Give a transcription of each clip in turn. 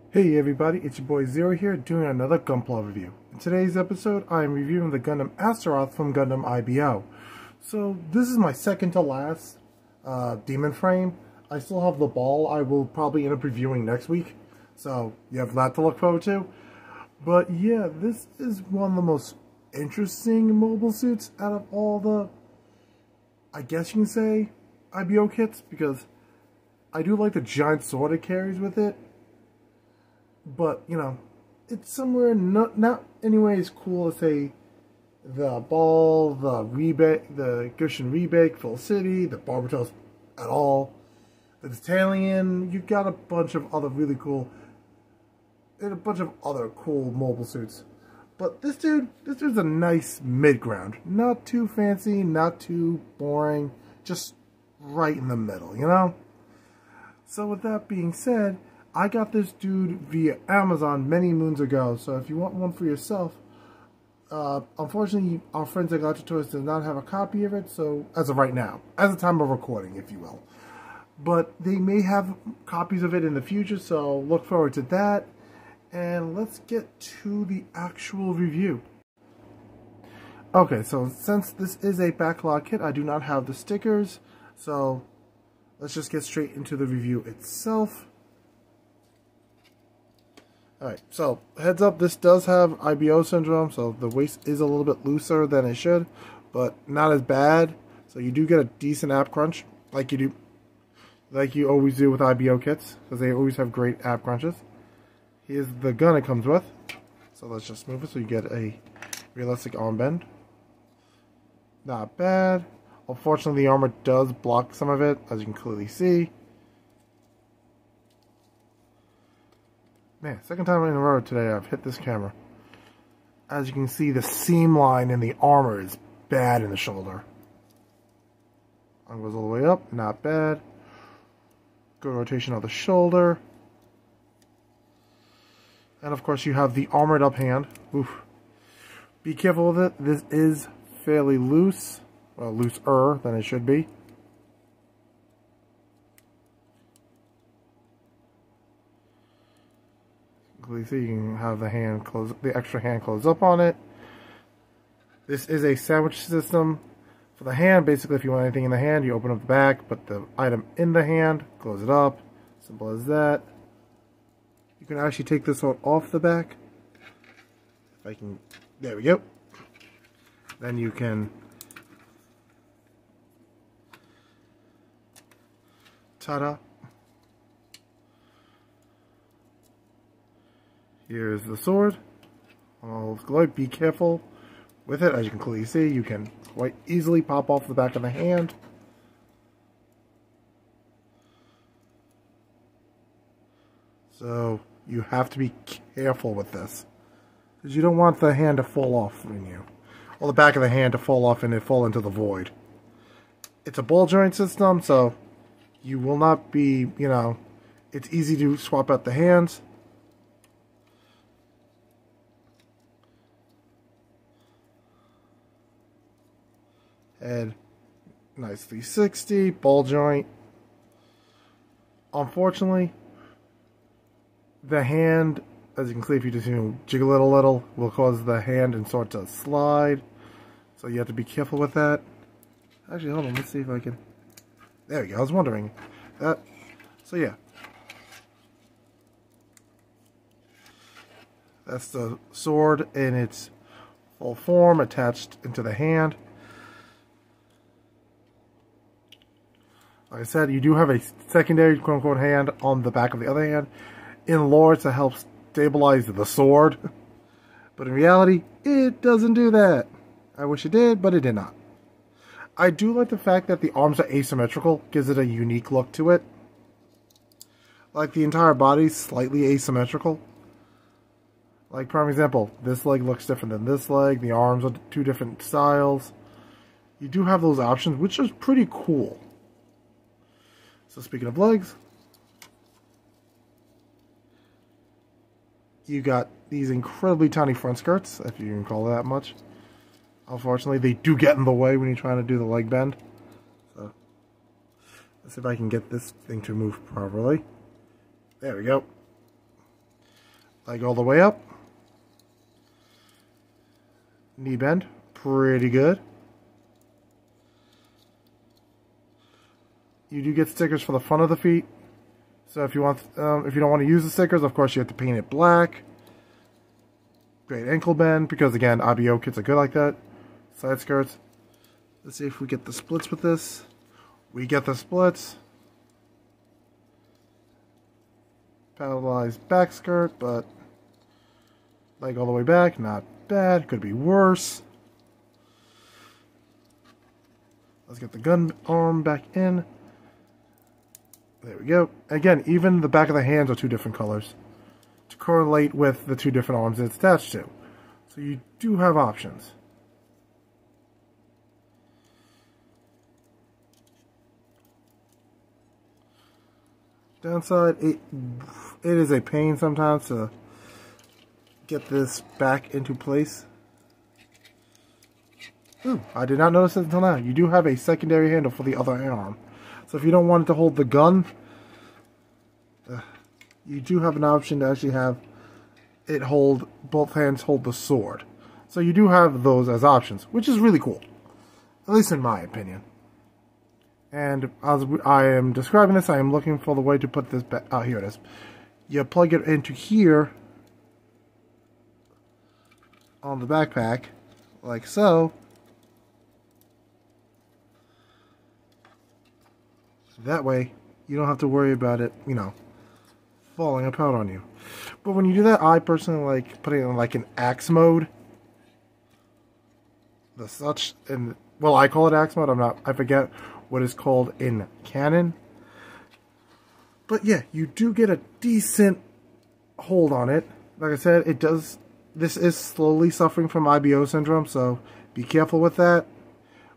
Hey everybody, it's your boy Zero here doing another gunpla review. In today's episode, I am reviewing the Gundam Astaroth from Gundam IBO. So this is my second to last demon frame. I still have the ball I will probably end up reviewing next week. So you have that to look forward to. But yeah, this is one of the most interesting mobile suits out of all the, I guess you can say, IBO kits. Because I do like the giant sword it carries with it. But, you know, it's somewhere not anyway as cool as, say, the ball, the rebake, the Gushin rebake, Full City, the Barbatos at all, the Italian. You've got a bunch of other really cool, and a bunch of other cool mobile suits. But this dude's a nice mid-ground. Not too fancy, not too boring, just right in the middle, you know? So with that being said, I got this dude via Amazon many moons ago, so if you want one for yourself, unfortunately, our friends at Gacha Toys does not have a copy of it, so as of right now, as the time of recording, if you will. But they may have copies of it in the future, so look forward to that. And let's get to the actual review. Okay, so since this is a backlog kit, I do not have the stickers, so let's just get straight into the review itself. Alright, so heads up, this does have IBO syndrome, so the waist is a little bit looser than it should, but not as bad. So you do get a decent ab crunch, like you always do with IBO kits, because they always have great ab crunches. Here's the gun it comes with. So let's just move it so you get a realistic arm bend. Not bad. Unfortunately, the armor does block some of it, as you can clearly see. Man, second time in a row today I've hit this camera. As you can see, the seam line in the armor is bad in the shoulder. Arm goes all the way up, not bad. Good rotation of the shoulder. And of course you have the armored up hand. Oof. Be careful with it. This is fairly loose. Well, looser than it should be. You see, you can have the hand close, the extra hand close up on it. This is a sandwich system for the hand. Basically, if you want anything in the hand, you open up the back, put the item in the hand, close it up. Simple as that. You can actually take this one off the back. If I can, there we go. Then you can ta-da. Here's the sword. Be careful with it. As you can clearly see, you can quite easily pop off the back of the hand. So you have to be careful with this, because you don't want the hand to fall off in you, or the back of the hand to fall off and it fall into the void. It's a ball joint system, so you will not be, you know, it's easy to swap out the hands. Head, nice 360, ball joint. Unfortunately, the hand, as you can see, if you just jiggle it a little, will cause the hand and sword to slide. So you have to be careful with that. Actually, hold on, let's see if I can. There we go, I was wondering. That. So yeah. That's the sword in its full form attached into the hand. Like I said, you do have a secondary quote-unquote hand on the back of the other hand. In lore, it's to help stabilize the sword. But in reality, it doesn't do that. I wish it did, but it did not. I do like the fact that the arms are asymmetrical. Gives it a unique look to it. Like the entire body's slightly asymmetrical. Like, prime example, this leg looks different than this leg. The arms are two different styles. You do have those options, which is pretty cool. So speaking of legs, you got these incredibly tiny front skirts, if you can call that much. Unfortunately, they do get in the way when you're trying to do the leg bend. So let's see if I can get this thing to move properly. There we go. Like all the way up. Knee bend, pretty good. You do get stickers for the front of the feet. So if you want, if you don't want to use the stickers, of course you have to paint it black. Great ankle bend, because again, IBO kits are good like that. Side skirts. Let's see if we get the splits with this. We get the splits. Paddleized back skirt, but leg all the way back, not bad. Could be worse. Let's get the gun arm back in. There we go. Again, even the back of the hands are two different colors to correlate with the two different arms it's attached to. So you do have options. Downside, it is a pain sometimes to get this back into place. Ooh, I did not notice it until now. You do have a secondary handle for the other arm. So if you don't want it to hold the gun, you do have an option to actually have it hold, both hands hold the sword. So you do have those as options, which is really cool. At least in my opinion. And as I am describing this, I am looking for the way to put this back. Oh, here it is. You plug it into here on the backpack, like so. That way, you don't have to worry about it, you know, falling apart on you. But when you do that, I personally like putting it in like an axe mode. The such, and well, I call it axe mode. I forget what it's called in canon. But yeah, you do get a decent hold on it. Like I said, it does. This is slowly suffering from IBO syndrome, so be careful with that.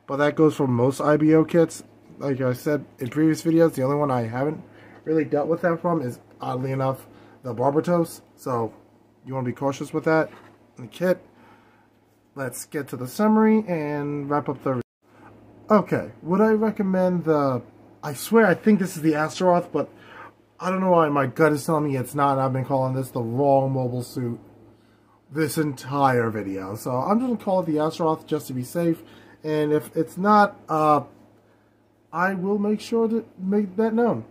But that goes for most IBO kits. Like I said in previous videos, the only one I haven't really dealt with that from is, oddly enough, the Barbatos. So you want to be cautious with that in the kit. Let's get to the summary and wrap up the review. Okay, would I recommend the... I swear I think this is the Astaroth, but I don't know why my gut is telling me it's not. I've been calling this the wrong mobile suit this entire video. So I'm just going to call it the Astaroth just to be safe. And if it's not, I will make sure to make that known.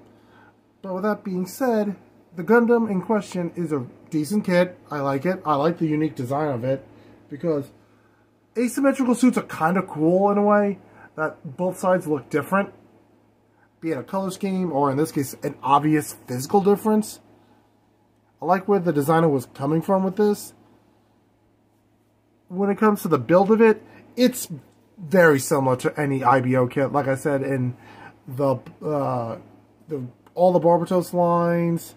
But with that being said, the Gundam in question is a decent kit. I like it. I like the unique design of it, because asymmetrical suits are kind of cool in a way, that both sides look different, be it a color scheme or in this case an obvious physical difference. I like where the designer was coming from with this. When it comes to the build of it, it's very similar to any IBO kit. Like I said, in all the Barbatos lines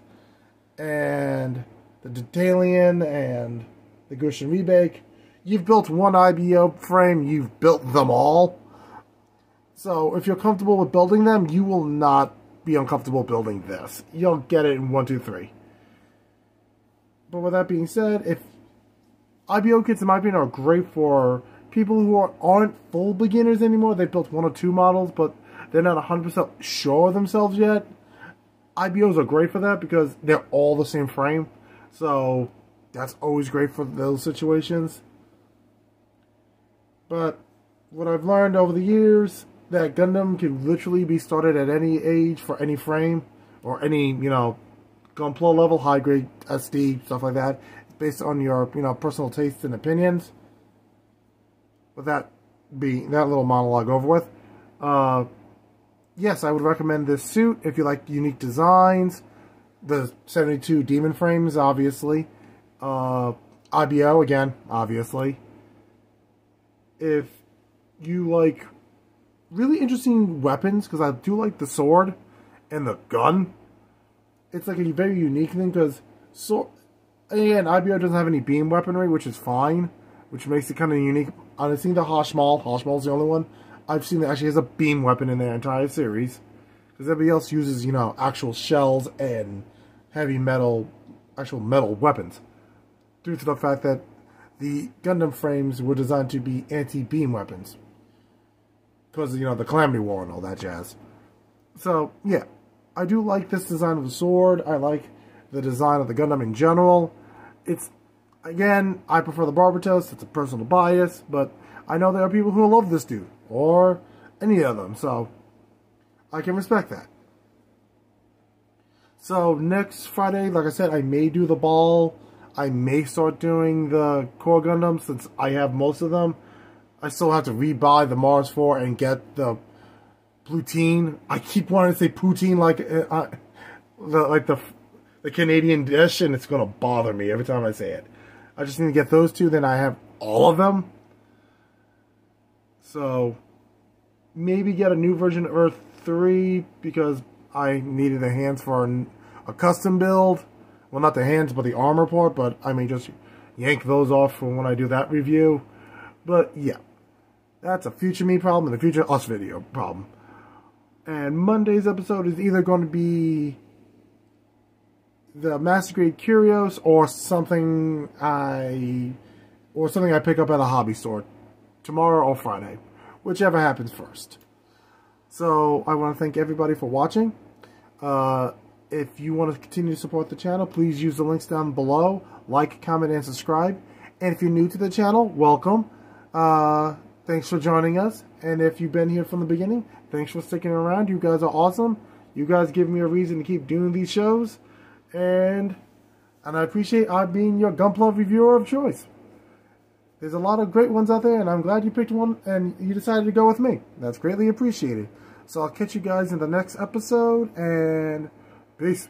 and the Detalian and the Gushin Rebake, you've built one IBO frame, you've built them all. So if you're comfortable with building them, you will not be uncomfortable building this. You'll get it in 1, 2, 3. But with that being said, if IBO kits in my opinion are great for people who aren't full beginners anymore, they built 1 or 2 models, but they're not 100% sure of themselves yet. IBOs are great for that because they're all the same frame. So that's always great for those situations. But what I've learned over the years, that Gundam can literally be started at any age for any frame or any, you know, gunpla level, high grade SD, stuff like that, based on your, you know, personal tastes and opinions. With that being that little monologue over with, yes, I would recommend this suit if you like unique designs. The 72 demon frames, obviously. IBO, again, obviously. If you like really interesting weapons, because I do like the sword and the gun. It's like a very unique thing, because again, IBO doesn't have any beam weaponry, which is fine, which makes it kind of unique. I've seen the Hashmal. Hashmal's the only one I've seen that actually has a beam weapon in their entire series. Because everybody else uses, you know, actual shells and heavy metal, actual metal weapons. Due to the fact that the Gundam frames were designed to be anti-beam weapons. Because, you know, the Calamity War and all that jazz. So, yeah. I do like this design of the sword. I like the design of the Gundam in general. it's, again, I prefer the Barbatos. It's a personal bias, but I know there are people who love this dude, or any of them, so I can respect that. So next Friday, like I said, I may do the ball. I may start doing the core Gundam since I have most of them. I still have to rebuy the Mars 4 and get the Poutine. I keep wanting to say Poutine like the Canadian dish, and it's gonna bother me every time I say it. I just need to get those two, then I have all of them. So maybe get a new version of Earth 3 because I needed the hands for a custom build. Well, not the hands, but the armor part. But I may just yank those off for when I do that review. But yeah, that's a future me problem and a future us video problem. And Monday's episode is either going to be the Master Grade Curios or something I pick up at a hobby store tomorrow or Friday, whichever happens first. So I want to thank everybody for watching. If you want to continue to support the channel, please use the links down below. Like, comment, and subscribe. And if you're new to the channel, welcome. Thanks for joining us. And if you've been here from the beginning, thanks for sticking around. You guys are awesome. You guys give me a reason to keep doing these shows. And I appreciate being your Gunpla reviewer of choice. There's a lot of great ones out there, and I'm glad you picked one and you decided to go with me. That's greatly appreciated. So I'll catch you guys in the next episode, and peace.